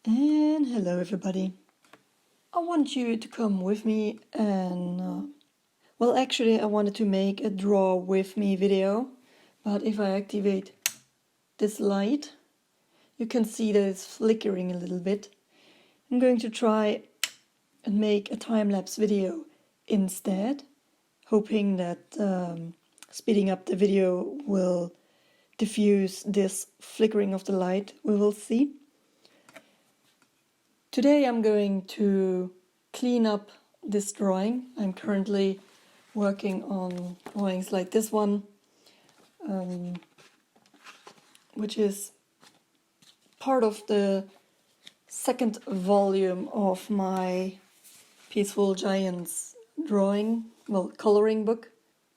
And hello everybody. I want you to come with me and well, actually I wanted to make a draw with me video, but if I activate this light you can see that it's flickering a little bit. I'm going to try and make a time-lapse video instead, hoping that speeding up the video will diffuse this flickering of the light. We will see. Today I'm going to clean up this drawing. I'm currently working on drawings like this one, which is part of the second volume of my Peaceful Giants coloring book.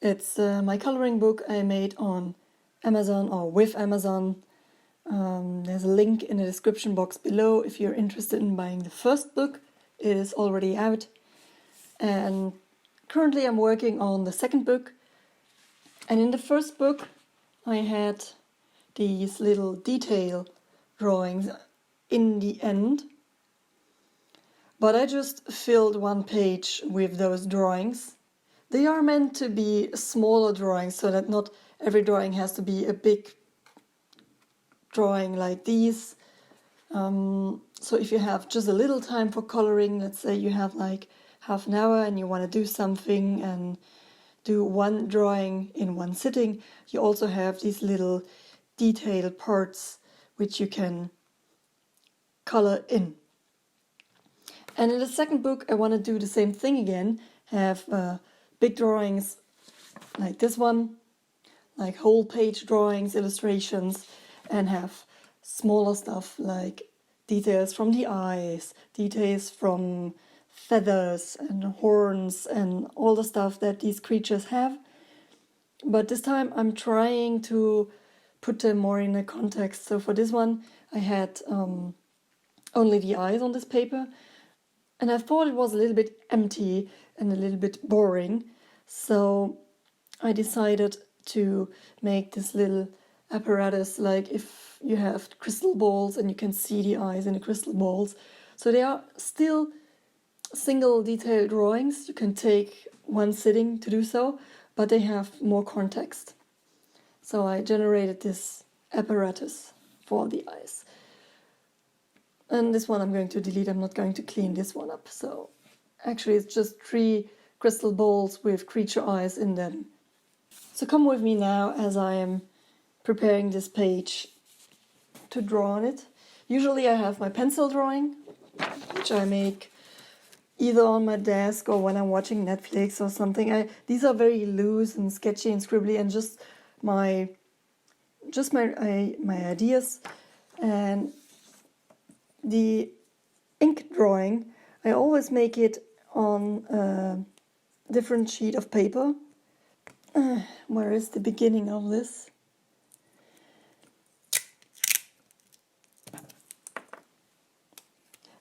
It's my coloring book I made on Amazon or with Amazon. There's a link in the description box below if you're interested in buying the first book. It is already out. And currently I'm working on the second book. And in the first book I had these little detail drawings in the end. But I just filled one page with those drawings. They are meant to be smaller drawings so that not every drawing has to be a big drawing like these. So if you have just a little time for coloring, let's say you have like half an hour and you want to do something and do one drawing in one sitting, you also have these little detailed parts which you can color in. And in the second book I want to do the same thing again, have big drawings like this one, like whole page drawings, illustrations, and have smaller stuff like details from the eyes, details from feathers and horns and all the stuff that these creatures have. But this time I'm trying to put them more in a context. So for this one I had only the eyes on this paper, and I thought it was a little bit empty and a little bit boring. So I decided to make this little apparatus, like if you have crystal balls and you can see the eyes in the crystal balls. So they are still single detail drawings. You can take one sitting to do so, but they have more context. So I generated this apparatus for the eyes. And this one I'm going to delete. I'm not going to clean this one up. So actually it's just 3 crystal balls with creature eyes in them. So come with me now as I am preparing this page to draw on it. Usually I have my pencil drawing, which I make either on my desk or when I'm watching Netflix or something. These are very loose and sketchy and scribbly and just my ideas. And the ink drawing, I always make it on a different sheet of paper. Where is the beginning of this?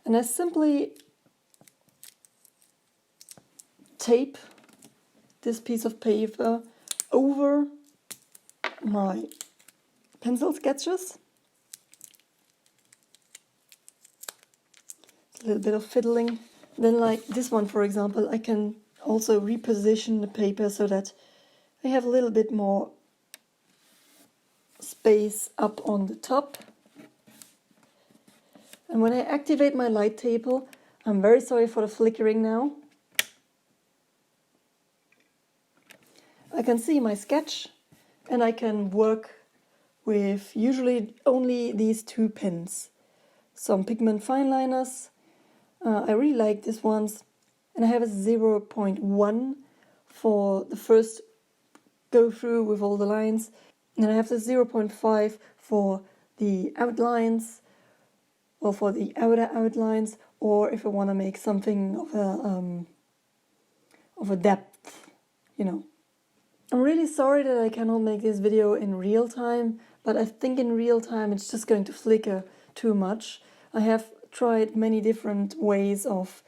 And I simply tape this piece of paper over my pencil sketches. A little bit of fiddling. Then like this one, for example, I can also reposition the paper so that I have a little bit more space up on the top. And when I activate my light table, I'm very sorry for the flickering now. I can see my sketch and I can work with usually only these 2 pens. Some pigment fine liners. I really like these ones. And I have a 0.1 for the first go through with all the lines. And I have the 0.5 for the outlines, or for the outer outlines, or if I want to make something of a depth, you know. I'm really sorry that I cannot make this video in real time, but I think in real time it's just going to flicker too much. I have tried many different ways of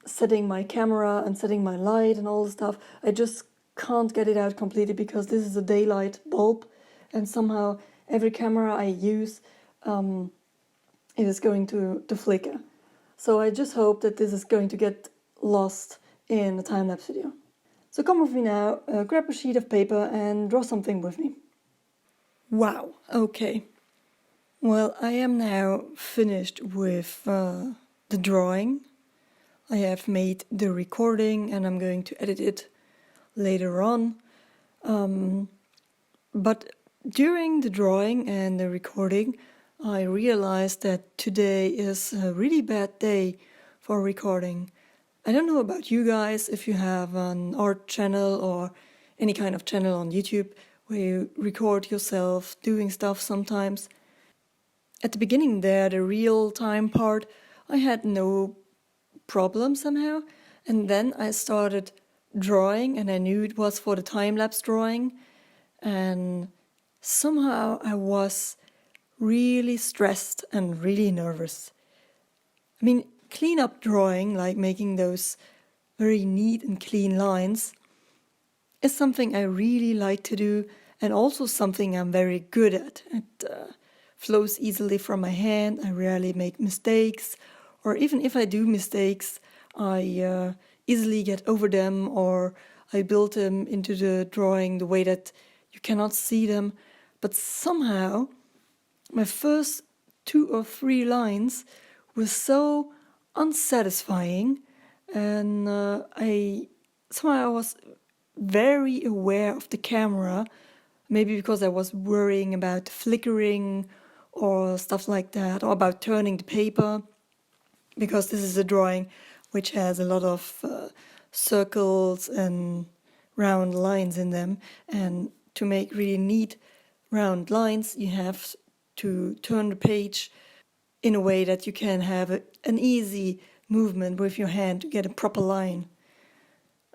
setting my camera and setting my light and all the stuff. I just can't get it out completely because this is a daylight bulb, and somehow every camera I use it is going to flicker. So I just hope that this is going to get lost in the time-lapse video. So come with me now, grab a sheet of paper and draw something with me. Wow, okay. Well, I am now finished with the drawing. I have made the recording and I'm going to edit it later on. But during the drawing and the recording, I realized that today is a really bad day for recording. I don't know about you guys, if you have an art channel or any kind of channel on YouTube where you record yourself doing stuff sometimes. At the beginning there, the real time part, I had no problem somehow. And then I started drawing and I knew it was for the time-lapse drawing. And somehow I was really stressed and really nervous. I mean, clean up drawing, like making those very neat and clean lines, is something I really like to do and also something I'm very good at. It flows easily from my hand, I rarely make mistakes, or even if I do mistakes, I easily get over them, or I build them into the drawing the way that you cannot see them. But somehow my first 2 or 3 lines were so unsatisfying, and I was very aware of the camera, maybe because I was worrying about flickering or stuff like that, or about turning the paper, because this is a drawing which has a lot of circles and round lines in them, and to make really neat round lines you have to turn the page in a way that you can have an easy movement with your hand to get a proper line.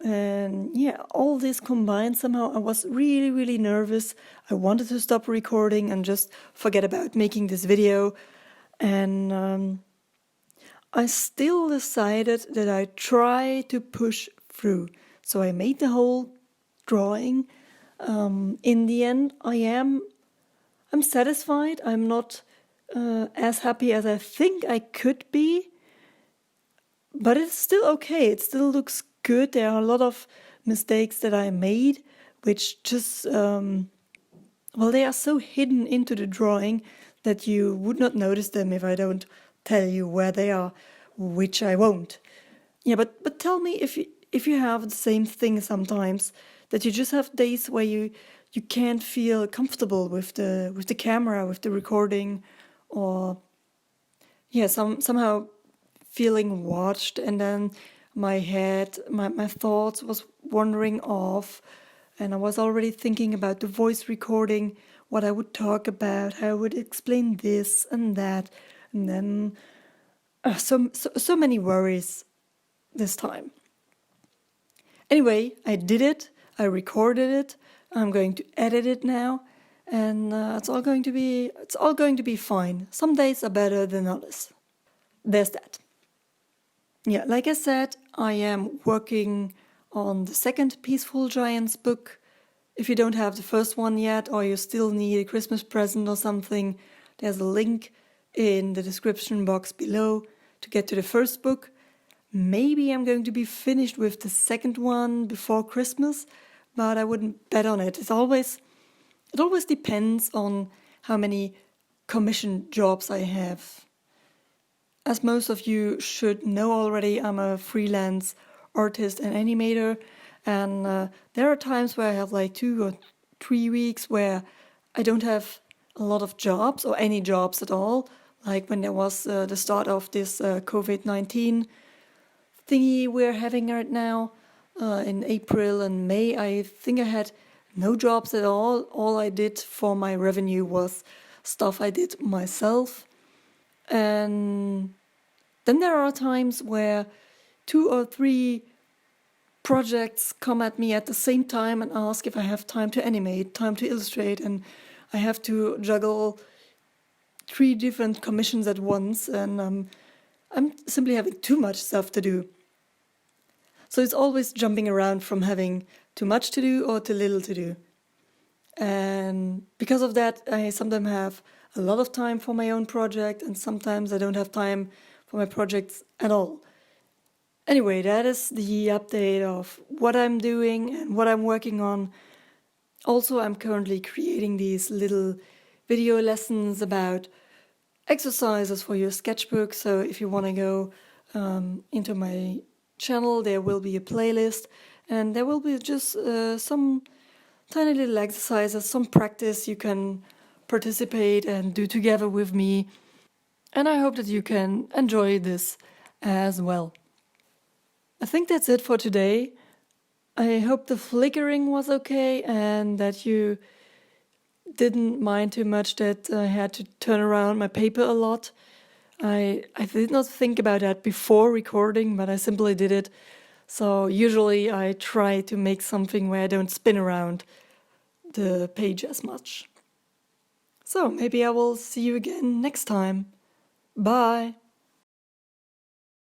And yeah, all this combined, somehow I was really, really nervous. I wanted to stop recording and just forget about making this video. And I still decided that I try to push through. So I made the whole drawing. In the end, I'm satisfied. I'm not as happy as I think I could be, but it's still okay. It still looks good. There are a lot of mistakes that I made, which just, they are so hidden into the drawing that you would not notice them if I don't tell you where they are, which I won't. Yeah, but tell me if you have the same thing sometimes, that you just have days where you can't feel comfortable with the camera, with the recording, or yeah, somehow feeling watched, and then my head, my thoughts was wandering off, and I was already thinking about the voice recording, what I would talk about, how I would explain this and that, and then so many worries this time. Anyway, I did it. I recorded it. I'm going to edit it now, and it's all going to be fine. Some days are better than others. There's that. Yeah, like I said, I am working on the second Peaceful Giants book. If you don't have the first one yet, or you still need a Christmas present or something, there's a link in the description box below to get to the first book. Maybe I'm going to be finished with the second one before Christmas, but I wouldn't bet on it. It always depends on how many commission jobs I have. As most of you should know already, I'm a freelance artist and animator, and there are times where I have like 2 or 3 weeks where I don't have a lot of jobs or any jobs at all, like when there was the start of this COVID-19 thingy we're having right now. In April and May, I think I had no jobs at all. All I did for my revenue was stuff I did myself. And then there are times where 2 or 3 projects come at me at the same time and ask if I have time to animate, time to illustrate, and I have to juggle 3 different commissions at once, and I'm simply having too much stuff to do. So it's always jumping around from having too much to do or too little to do. And because of that, I sometimes have a lot of time for my own project, and sometimes I don't have time for my projects at all. Anyway, that is the update of what I'm doing and what I'm working on. Also, I'm currently creating these little video lessons about exercises for your sketchbook. So if you want to go into my channel, there will be a playlist, and there will be just some tiny little exercises, some practice you can participate and do together with me. And I hope that you can enjoy this as well. I think that's it for today. I hope the flickering was okay and that you didn't mind too much that I had to turn around my paper a lot. I did not think about that before recording, but I simply did it. So usually I try to make something where I don't spin around the page as much. So maybe I will see you again next time. Bye!